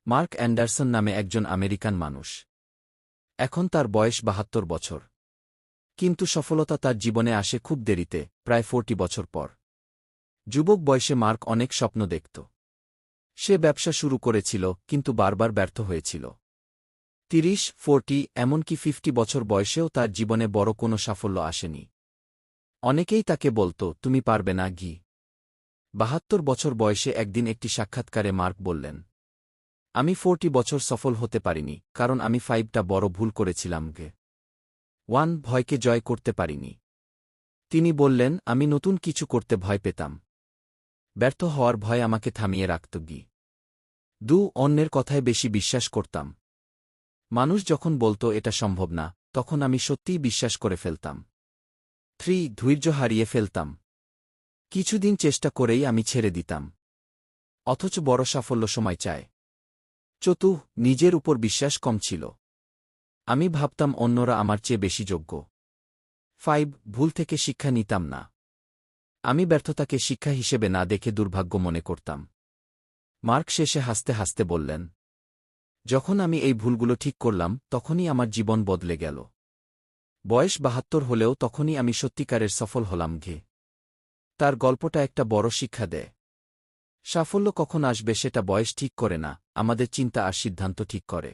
Mark Anderson নামে একজন American মানুষ। এখন তার বয়স ৭২ বছর। কিন্তু সফলতা তার জীবনে আসে খুব দেরিতে, প্রায় 40 বছর পর। যুবক বয়সে মার্ক অনেক স্বপ্ন দেখত। সে ব্যবসা শুরু করেছিল, কিন্তু বারবার ব্যর্থ হয়েছিল। 30, 40, এমনকি 50 বছর বয়সেও তার জীবনে বড় কোনো সাফল্য আসেনি। অনেকেই তাকে বলত, তুমি পারবে না। ৭২ বছর বয়সে একদিন একটি সাক্ষাৎকারে মার্ক বললেন, আমি 40 বছর সফল হতে পারিনি, কারণ আমি 5টা বড় ভুল করেছিলাম। 1, ভয়কে জয় করতে পারিনি। তিনি বললেন, আমি নতুন কিছু করতে ভয় পেতাম। ব্যর্থ হওয়ার ভয় আমাকে থামিয়ে রাখত। 2, অন্যের কথায় বেশি বিশ্বাস করতাম। মানুষ যখন বলত এটা সম্ভব না, তখন আমি সত্যিই বিশ্বাস করে ফেলতাম। 3, ধৈর্য হারিয়ে ফেলতাম। কিছুদিন চেষ্টা করেই আমি ছেড়ে দিতাম। অথচ বড় সাফল্য সময় চায়। 4, নিজের উপর বিশ্বাস কম ছিল। আমি ভাবতাম অন্যরা আমার চেয়ে বেশি যোগ্য। 5, ভুল থেকে শিক্ষা নিতাম না। আমি ব্যর্থতাকে শিক্ষা হিসেবে না দেখে দুর্ভাগ্য মনে করতাম। মার্ক শেষে হাসতে হাসতে বললেন, যখন আমি এই ভুলগুলো ঠিক করলাম, তখনই আমার জীবন বদলে গেল। বয়স ৭২ হলেও তখনই আমি সত্যিকারের সফল হলাম। তার গল্পটা একটা বড় শিক্ষা দেয়। সাফল্য কখন আসবে সেটা বয়স ঠিক করে না, আমাদের চিন্তা আর সিদ্ধান্ত ঠিক করে।